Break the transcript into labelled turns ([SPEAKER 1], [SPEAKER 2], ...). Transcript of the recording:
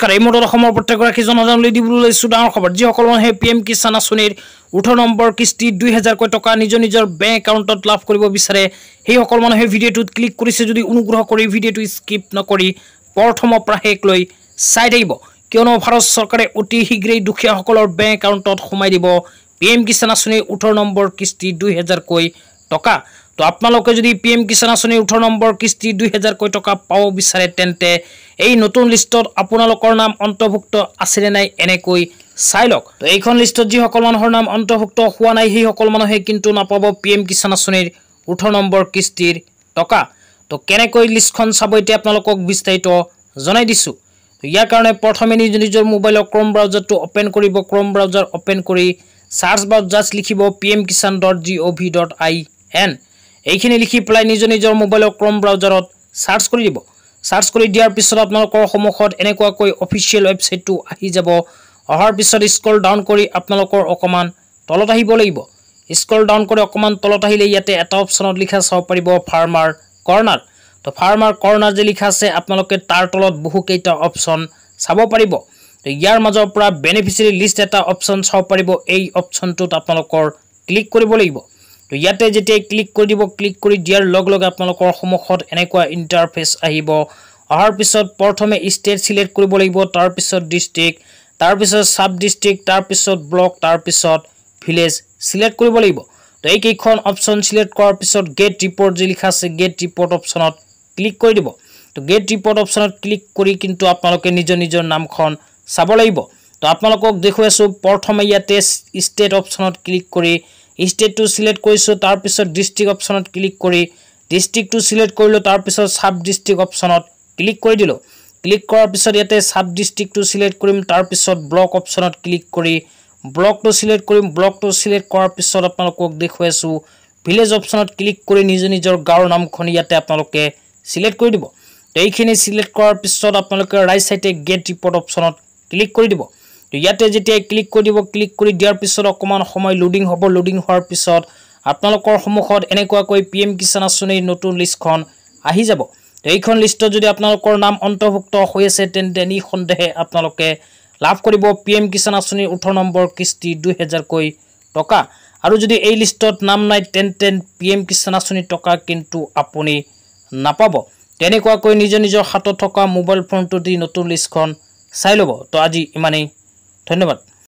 [SPEAKER 1] নমস্কাৰ এই মুহূৰ্তত অসমৰ প্ৰত্যেকগৰাকী জনসাধাৰণলৈ দিবলৈ লৈছো ডাঙৰ খবৰ যিসকল মানুহে পিএম কিষাণ আঁচনিৰ 18 নম্বৰ কিস্তি 2000 কৈ টকা নিজৰ বেংক একাউণ্টত লাভ কৰিব বিচাৰে সেই সকল মানুহে ভিডিঅ'টোত ক্লিক কৰিছে যদি অনুগ্ৰহ কৰি ভিডিঅ'টো স্কিপ নকৰি প্ৰথমৰ পৰা শেষলৈ চাই থাকিব কিয়নো ভাৰত চৰকাৰে অতি শীঘ্ৰেই দুখীয়াসকলৰ বেংক একাউণ্টত সোমাই দিব পিএম কিষাণ আঁচনিৰ 18 নম্বৰ কিস্তি 2000 কৈ টকা তো আপোনালোকে যদি পিএম কিষাণ আঁচনিৰ 18 নম্বৰ কিস্তি 2000 কৈ টকা পাব বিচাৰে তেন্তে এই নতুন লিষ্টত আপোনালোকৰ নাম অন্তৰ্ভুক্ত আছে নে নাই এনেকৈ চাই লওক তো এইখন লিষ্টত যি সকল মানুহৰ নাম অন্তৰ্ভুক্ত হোৱা নাই সেই সকল মানুহে কিন্তু নাপাব পিএম কিষাণ আঁচনিৰ 18 নম্বৰ কিস্তিৰ টকা তো কেনেকৈ লিষ্টখন চাব এতিয়া আপোনালোকক বিস্তাৰিত জনাই দিছো তো ইয়াৰ কাৰণে প্ৰথমে নিজৰ মোবাইলৰ ক্ৰোম ব্ৰাউজাৰটো ওপেন কৰিব ক্ৰোম ব্ৰাউজাৰ ওপেন কৰি সাৰ্চ বাৰত জাস্ট লিখিব pmkishan.gov.in এইখিনি লিখি প্লাই নিজৰ মোবাইলৰ ক্ৰোম ব্ৰাউজাৰত সাৰ্চ কৰি দিব সাৰ্চ কৰি দিয়াৰ পিছত আপোনালোকৰ সন্মুখত এনেকুৱাকৈ অফিচিয়েল ৱেবসাইটটো আহি যাব অহাৰ পিছত স্ক্ৰল ডাউন কৰি আপোনালোকৰ অকমান তলত আহিব লাগিব স্ক্ৰল ডাউন কৰি অকমান তলত আহিলে ইয়াতে এটা অপচনত লিখা চাব পাৰিব ফাৰ্মাৰ কৰ্নাৰ তো ফাৰ্মাৰ কৰ্নাৰ যে লিখা আছে আপোনালোকে তাৰ তলত বহু কেইটা অপচন চাব পাৰিব তো ইয়াৰ মাজৰ পৰা বেনিফিচিয়াৰী লিষ্ট এটা অপচন চাব পাৰিব এই অপচনটোত আপোনালোকৰ ক্লিক কৰিব লাগিব তো ইয়াতে যেতিয়া ক্লিক কৰি দিব ক্লিক কৰি দিয়াৰ লগ লগে আপোনালোকৰ সন্মুখত এনেকুৱা ইন্টাৰফেস আহিব অহাৰ পিছত প্ৰথমে ষ্টেট সিলেক্ট কৰিব লাগিব তাৰ পিছত ডিস্ট্ৰিক্ট তাৰ পিছত সাব ডিস্ট্ৰিক্ট তাৰ পিছত ব্লক তাৰ পিছত ভিলেজ সিলেক্ট কৰিব লাগিব তো এই কেইখন অপচন সিলেক্ট কৰাৰ পিছত গেট ৰিপৰ্ট যে লিখা আছে গেট ৰিপৰ্ট অপচনত ক্লিক কৰি দিব তো গেট ৰিপৰ্ট অপচনত ক্লিক কৰি কিন্তু আপোনালোকে নিজৰ নামখন চাব লাগিব তো আপোনালোকক দেখুৱাইছো প্ৰথমে ইয়াতে ষ্টেট অপচনত ক্লিক কৰি ষ্টেটটো সিলেক্ট কৰিছো তাৰ পিছত ডিস্ট্ৰিক্ট অপচনত ক্লিক কৰি ডিস্ট্ৰিক্টটো সিলেক্ট কৰিলো তাৰ পিছত সাব ডিস্ট্ৰিক্ট অপচনত ক্লিক কৰি দিলো ক্লিক কৰাৰ পিছত ইয়াতে সাব ডিস্ট্ৰিক্টটো সিলেক্ট কৰিম তাৰ পিছত ব্লক অপচনত ক্লিক কৰি ব্লকটো সিলেক্ট কৰিম ব্লকটো সিলেক্ট কৰাৰ পিছত আপোনালোকক দেখুৱাইছো ভিলেজ অপচনত ক্লিক কৰি নিজৰ গাঁৱৰ নামখন ইয়াতে আপোনালোকে সিলেক্ট কৰি দিব এইখিনি সিলেক্ট কৰাৰ পিছত আপোনালোকে ৰাইট সাইডে গেট ৰিপৰ্ট অপচনত ক্লিক কৰি দিব তো ইয়াতে যেতিয়া ক্লিক কৰি দিব ক্লিক কৰি দিয়াৰ পিছত অকমান সময় লোডিং হ'ব লোডিং হোৱাৰ পিছত আপোনালোকৰ সন্মুখত এনেকুৱাকৈ পিএম কিষাণ আঁচনিৰ নতুন লিষ্টখন আহি যাব তো এইখন লিষ্টত যদি আপোনালোকৰ নাম অন্তৰ্ভুক্ত হৈ আছে তেন্তে নিঃসন্দেহে আপোনালোকে লাভ কৰিব পিএম কিষাণ আঁচনিৰ 18 নম্বৰ কিস্তি 2000 কৈ টকা আৰু যদি এই লিষ্টত নাম নাই তেন্তে পিএম কিষাণ আঁচনিৰ টকা কিন্তু আপুনি নাপাব তেনেকুৱাকৈ নিজৰ হাতত থকা মোবাইল ফোনটো দি নতুন লিষ্টখন চাই ল'ব তো আজি ইমানেই ধন্যবাদ।